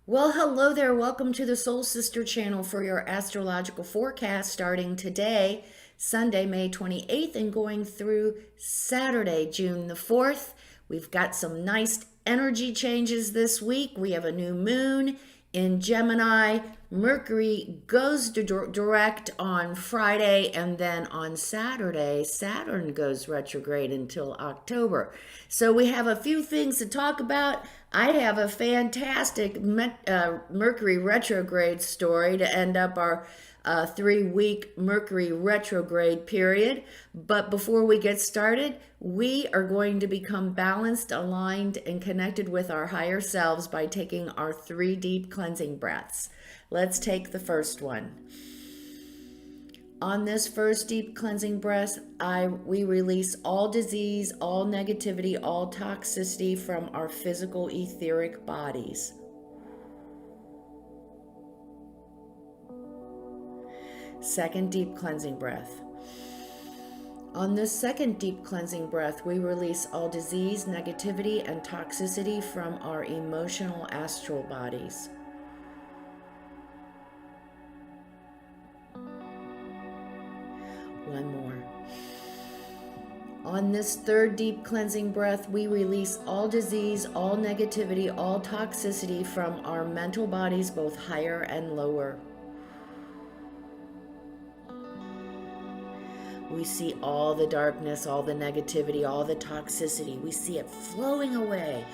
Well, hello there. Welcome to the Soul Sister channel for your astrological forecast starting today, Sunday, May 28th, and going through Saturday, June the 4th. We've got some nice energy changes this week. We have a new moon in Gemini. Mercury goes direct on Friday, and then on Saturday, Saturn goes retrograde until October. So we have a few things to talk about. I have a fantastic Mercury retrograde story to end up our 3-week Mercury retrograde period. But before we get started, we are going to become balanced, aligned, and connected with our higher selves by taking our 3 deep cleansing breaths. Let's take the first one. On this first deep cleansing breath, we release all disease, all negativity, all toxicity from our physical etheric bodies. Second deep cleansing breath. On this second deep cleansing breath, we release all disease, negativity, and toxicity from our emotional astral bodies. One more. On this third deep cleansing breath, we release all disease, all negativity, all toxicity from our mental bodies, both higher and lower. We see all the darkness, all the negativity, all the toxicity. We see it flowing away,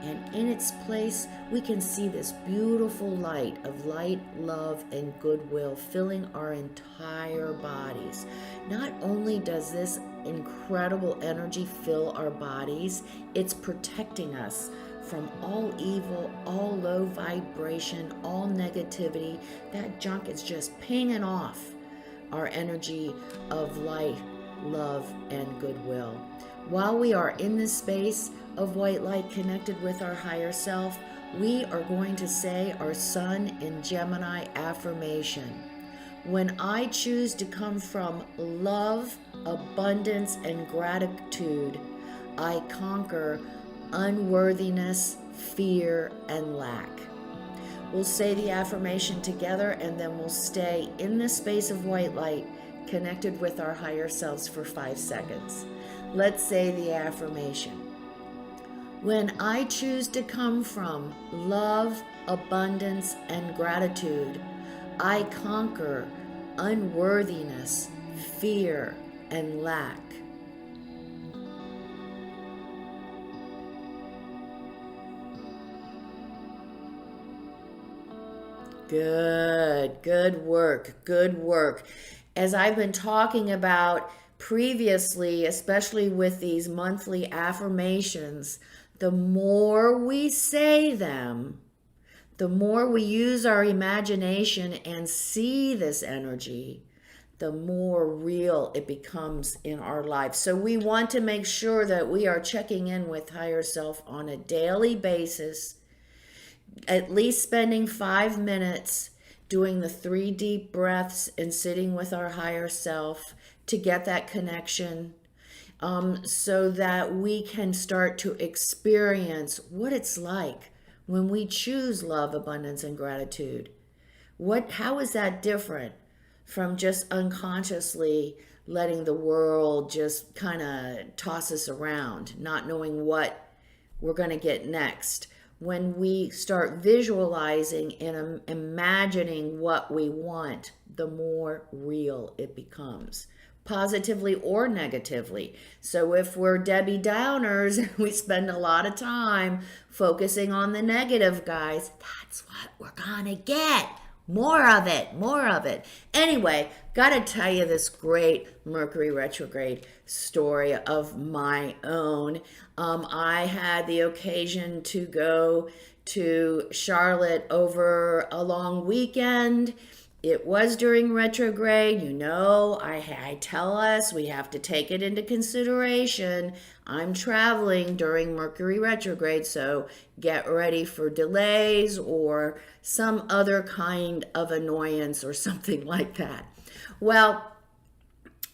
and in its place, we can see this beautiful light of light, love, and goodwill filling our entire bodies. Not only does this incredible energy fill our bodies, it's protecting us from all evil, all low vibration, all negativity. That junk is just pinging off our energy of light, love, and goodwill. While we are in this space of white light connected with our higher self, we are going to say our Sun in Gemini affirmation. When I choose to come from love, abundance, and gratitude, I conquer unworthiness, fear, and lack. We'll say the affirmation together, and then we'll stay in this space of white light connected with our higher selves for 5 seconds. Let's say the affirmation. When I choose to come from love, abundance, and gratitude, I conquer unworthiness, fear, and lack. Good work. As I've been talking about previously, especially with these monthly affirmations, the more we say them, the more we use our imagination and see this energy, the more real it becomes in our life. So we want to make sure that we are checking in with higher self on a daily basis, at least spending 5 minutes doing the 3 deep breaths and sitting with our higher self to get that connection, so that we can start to experience what it's like when we choose love, abundance, and gratitude. How is that different from just unconsciously letting the world just kind of toss us around, not knowing what we're going to get next? When we start visualizing and imagining what we want, the more real it becomes, positively or negatively. So if we're Debbie Downers, we spend a lot of time focusing on the negative, guys, that's what we're gonna get. More of it. Anyway, gotta tell you this great Mercury retrograde story of my own. I had the occasion to go to Charlotte over a long weekend. It was during retrograde. I tell us we have to take it into consideration. I'm traveling during Mercury retrograde, so get ready for delays or some other kind of annoyance or something like that. Well,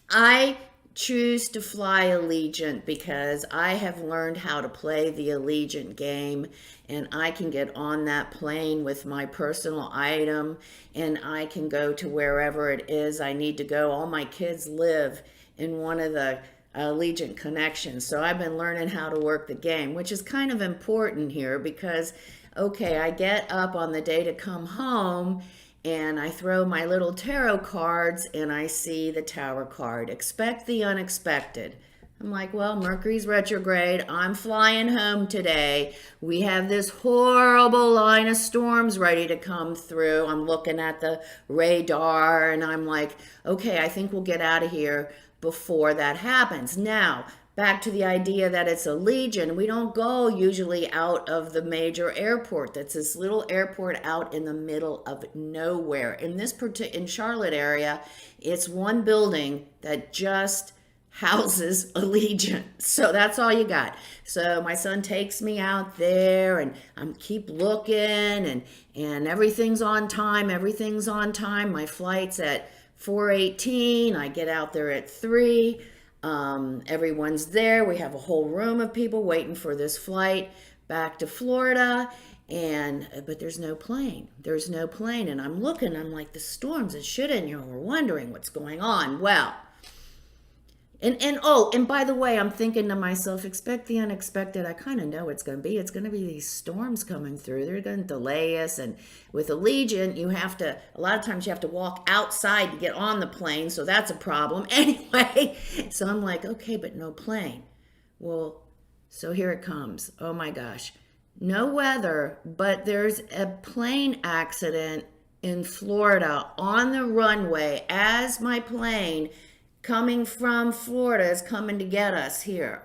I choose to fly Allegiant because I have learned how to play the Allegiant game, and I can get on that plane with my personal item and I can go to wherever it is I need to go. All my kids live in one of the Allegiant connections, so I've been learning how to work the game, which is kind of important here because, okay, I get up on the day to come home and I throw my little tarot cards and I see the Tower card. Expect the unexpected. I'm like, well, Mercury's retrograde. I'm flying home today. We have this horrible line of storms ready to come through. I'm looking at the radar and I'm like, okay, I think we'll get out of here before that happens. Now, back to the idea that it's a legion. We don't go usually out of the major airport. That's this little airport out in the middle of nowhere. In Charlotte area, it's one building that just houses a legion. So that's all you got. So my son takes me out there and I'm keep looking and everything's on time. Everything's on time. My flight's at 4:18. I get out there at 3. Everyone's there. We have a whole room of people waiting for this flight back to Florida. But there's no plane. There's no plane. And I'm looking, I'm like, the storms and shit in here. We're wondering what's going on. Well, and by the way, I'm thinking to myself, expect the unexpected. I kind of know it's going to be. It's going to be these storms coming through. They're going to delay us. And with Allegiant, a lot of times you have to walk outside to get on the plane. So that's a problem. Anyway, so I'm like, okay, but no plane. Well, so here it comes. Oh my gosh. No weather, but there's a plane accident in Florida on the runway as my plane coming from Florida is coming to get us here.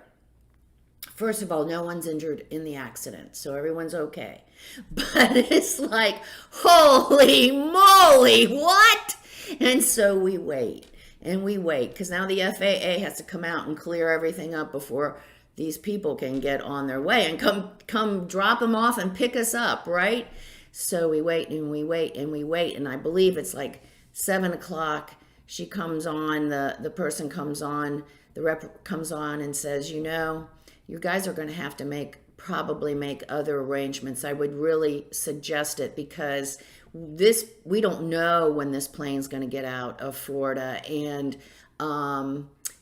First of all, no one's injured in the accident, so everyone's okay. But it's like, holy moly, what? And so we wait, because now the FAA has to come out and clear everything up before these people can get on their way and come drop them off and pick us up, right? So we wait and we wait and we wait, and I believe it's like 7 o'clock. She comes on, the person comes on, the rep comes on and says, you guys are going to have to probably make other arrangements. I would really suggest it because we don't know when this plane's going to get out of Florida. And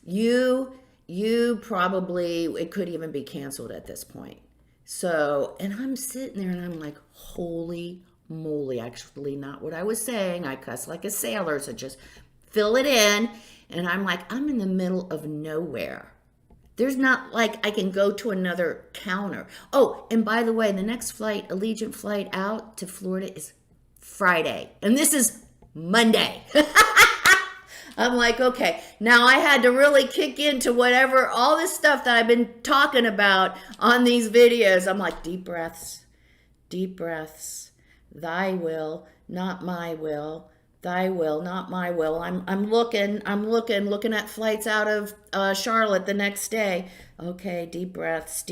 you probably, it could even be canceled at this point. So, and I'm sitting there and I'm like, holy moly, actually not what I was saying. I cuss like a sailor, so just fill it in. And I'm like, I'm in the middle of nowhere. There's not like I can go to another counter. Oh, and by the way, the next flight, Allegiant flight out to Florida is Friday. And this is Monday. I'm like, okay, now I had to really kick into all this stuff that I've been talking about on these videos. I'm like, deep breaths, thy will, not my will. Thy will, not my will. I'm looking at flights out of Charlotte the next day. Okay, deep breaths.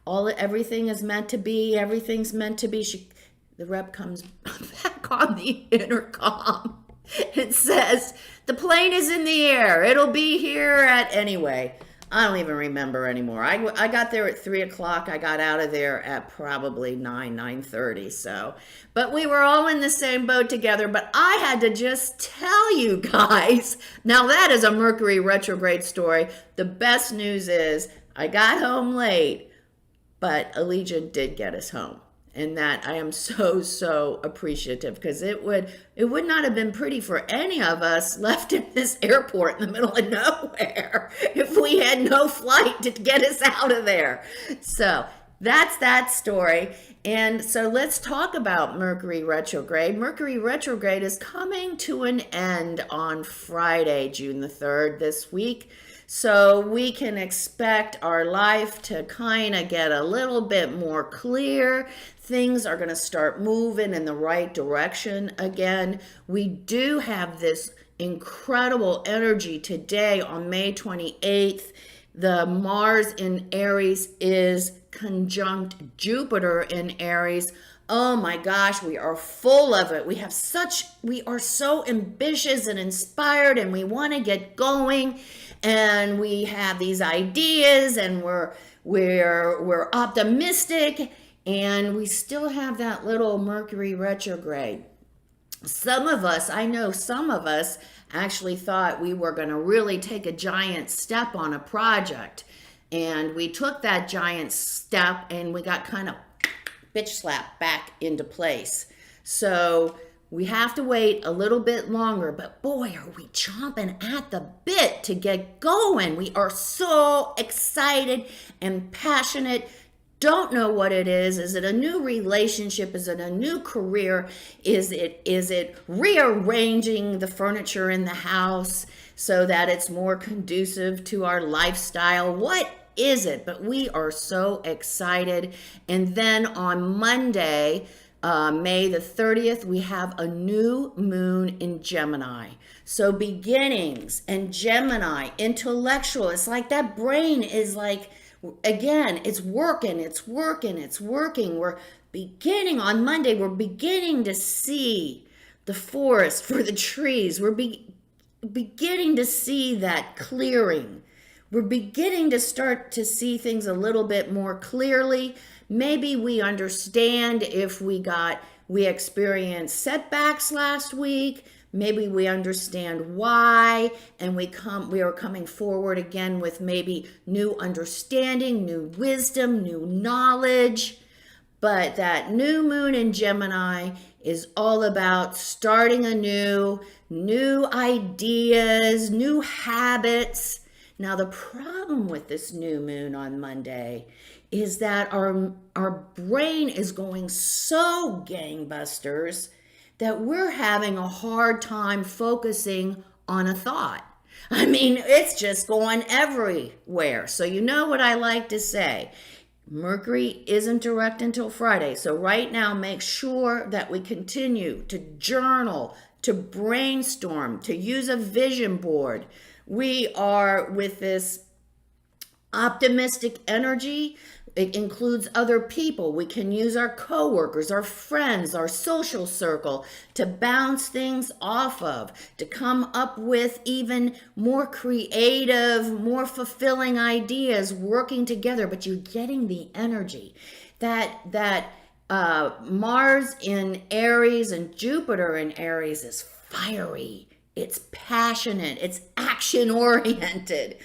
Everything is meant to be. Everything's meant to be. The rep comes back on the intercom. It says, the plane is in the air. It'll be here anyway. I don't even remember anymore. I got there at 3 o'clock. I got out of there at probably 9:30. So, but we were all in the same boat together. But I had to just tell you guys. Now that is a Mercury retrograde story. The best news is I got home late, but Allegiant did get us home. And that I am so appreciative because it would not have been pretty for any of us left in this airport in the middle of nowhere if we had no flight to get us out of there. So that's that story. And so let's talk about Mercury retrograde. Mercury retrograde is coming to an end on Friday, June the 3rd this week. So we can expect our life to kind of get a little bit more clear. Things are going to start moving in the right direction again. We do have this incredible energy today on May 28th. The Mars in Aries is conjunct Jupiter in Aries. Oh my gosh, we are full of it. We are so ambitious and inspired and we want to get going. and we have these ideas, and we're optimistic, and we still have that little Mercury retrograde. Some of us, I know some of us actually thought we were going to really take a giant step on a project. And we took that giant step and we got kind of bitch slapped back into place. So we have to wait a little bit longer, but boy, are we chomping at the bit to get going. We are so excited and passionate. Don't know what it is. Is it a new relationship? Is it a new career? Is it rearranging the furniture in the house so that it's more conducive to our lifestyle? What is it? But we are so excited. And then on Monday, May the 30th, we have a new moon in Gemini. So beginnings and Gemini, intellectual. It's like that brain is like, again, it's working. We're beginning on Monday, we're beginning to see the forest for the trees. We're beginning to see that clearing. We're beginning to start to see things a little bit more clearly. Maybe we understand if we experienced setbacks last week. Maybe we understand why, and we are coming forward again with maybe new understanding, new wisdom, new knowledge. But that new moon in Gemini is all about starting anew, new ideas, new habits. Now, the problem with this new moon on Monday is that our brain is going so gangbusters that we're having a hard time focusing on a thought. I mean, it's just going everywhere. So you know what I like to say. Mercury isn't direct until Friday. So right now, make sure that we continue to journal, to brainstorm, to use a vision board. We are with this optimistic energy. It includes other people. We can use our coworkers, our friends, our social circle to bounce things off of, to come up with even more creative, more fulfilling ideas working together. But you're getting the energy that Mars in Aries and Jupiter in Aries is fiery. It's passionate. It's action oriented.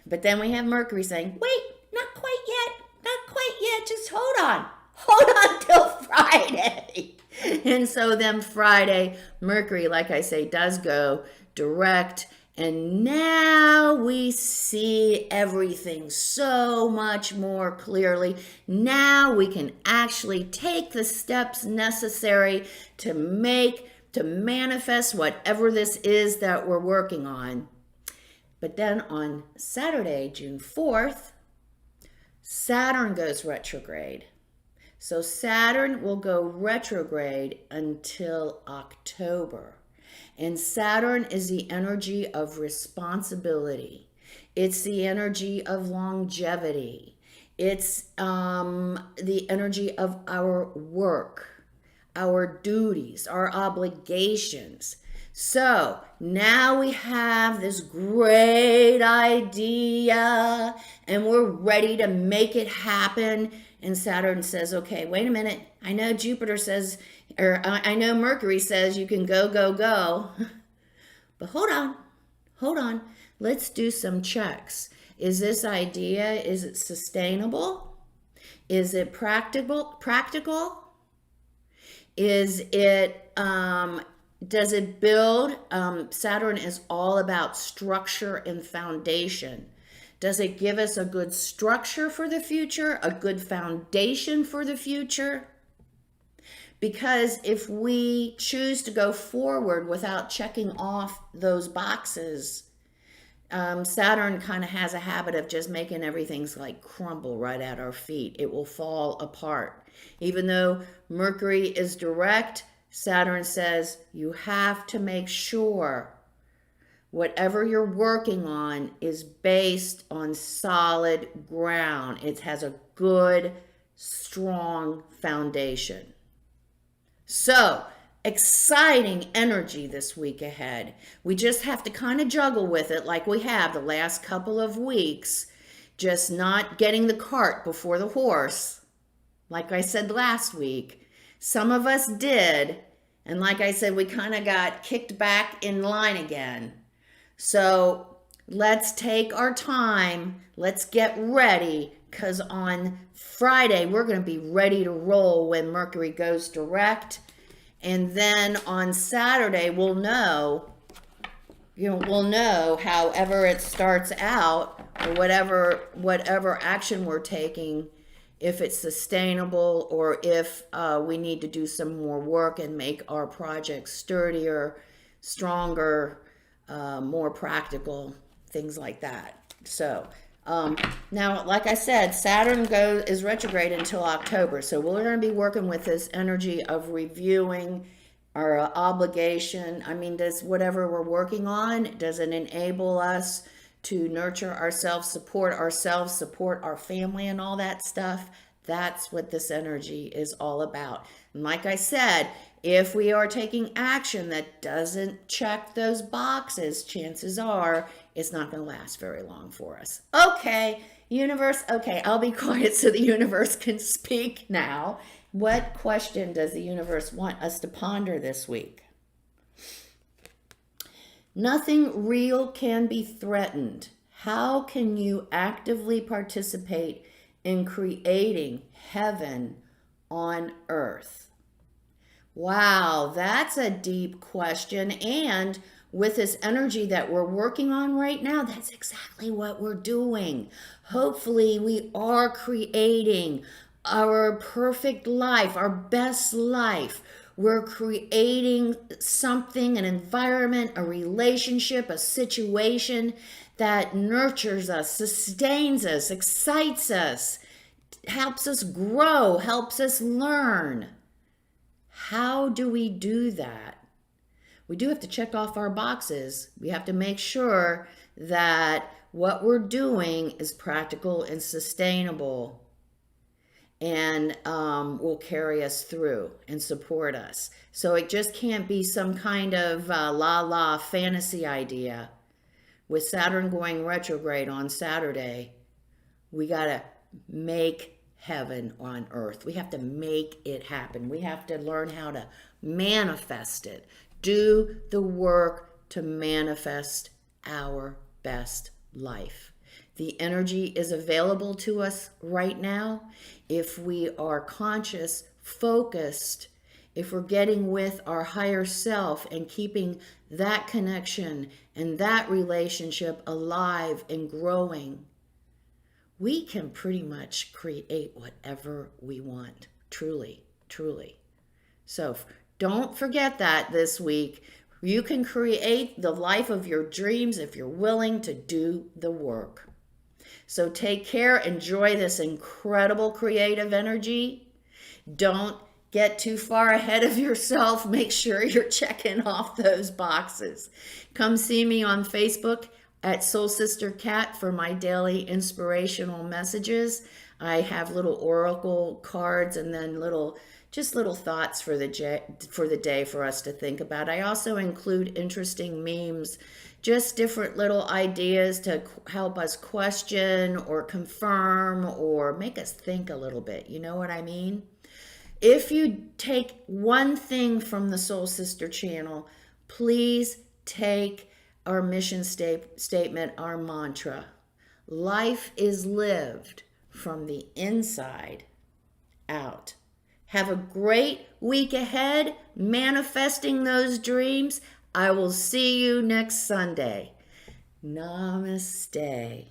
But then we have Mercury saying, wait, not quite yet. Not quite yet. Just hold on till Friday. And so then Friday, Mercury, like I say, does go direct. And now we see everything so much more clearly. Now we can actually take the steps necessary to manifest whatever this is that we're working on. But then on Saturday, June 4th, Saturn goes retrograde. So Saturn will go retrograde until October. And Saturn is the energy of responsibility. It's the energy of longevity. It's the energy of our work, our duties, our obligations. So now we have this great idea and we're ready to make it happen. And Saturn says, okay, wait a minute. I know Jupiter says, or I know Mercury says you can go, go, go. But hold on. Let's do some checks. Is this idea, is it sustainable? Is it practical? Is it, does it build? Saturn is all about structure and foundation. Does it give us a good structure for the future, a good foundation for the future? Because if we choose to go forward without checking off those boxes, Saturn kind of has a habit of just making everything's like crumble right at our feet. It will fall apart. Even though Mercury is direct, Saturn says you have to make sure whatever you're working on is based on solid ground. It has a good, strong foundation. So exciting energy this week ahead. We just have to kind of juggle with it like we have the last couple of weeks, just not getting the cart before the horse. Like I said last week, some of us did, and like I said, we kind of got kicked back in line again. So let's take our time. Let's get ready, because on Friday, we're going to be ready to roll when Mercury goes direct. And then on Saturday, we'll know however it starts out, or whatever action we're taking, if it's sustainable or if we need to do some more work and make our project sturdier, stronger, more practical, things like that. So now, like I said, Saturn is retrograde until October. So we're going to be working with this energy of reviewing our obligation. I mean, does whatever we're working on, does it enable us to nurture ourselves, support our family and all that stuff? That's what this energy is all about. And like I said, if we are taking action that doesn't check those boxes, chances are it's not going to last very long for us. Okay, universe. Okay, I'll be quiet so the universe can speak now. What question does the universe want us to ponder this week? Nothing real can be threatened. How can you actively participate in creating heaven on earth? Wow, that's a deep question. And with this energy that we're working on right now, that's exactly what we're doing. Hopefully, we are creating our perfect life, our best life. We're creating something, an environment, a relationship, a situation that nurtures us, sustains us, excites us, helps us grow, helps us learn. How do we do that? We do have to check off our boxes. We have to make sure that what we're doing is practical and sustainable, and will carry us through and support us. So it just can't be some kind of la-la fantasy idea. With Saturn going retrograde on Saturday, we got to make heaven on earth. We have to make it happen. We have to learn how to manifest it. Do the work to manifest our best life. The energy is available to us right now. If we are conscious, focused, if we're getting with our higher self and keeping that connection and that relationship alive and growing, we can pretty much create whatever we want. Truly, truly. So don't forget that this week. You can create the life of your dreams if you're willing to do the work. So take care. Enjoy this incredible creative energy. Don't get too far ahead of yourself. Make sure you're checking off those boxes. Come see me on Facebook at Soul Sister Cat for my daily inspirational messages. I have little oracle cards and then little thoughts for the day for us to think about. I also include interesting memes, just different little ideas to help us question or confirm or make us think a little bit. You know what I mean? If you take one thing from the Soul Sister channel, please take our mission statement, our mantra. Life is lived from the inside out. Have a great week ahead, manifesting those dreams. I will see you next Sunday. Namaste.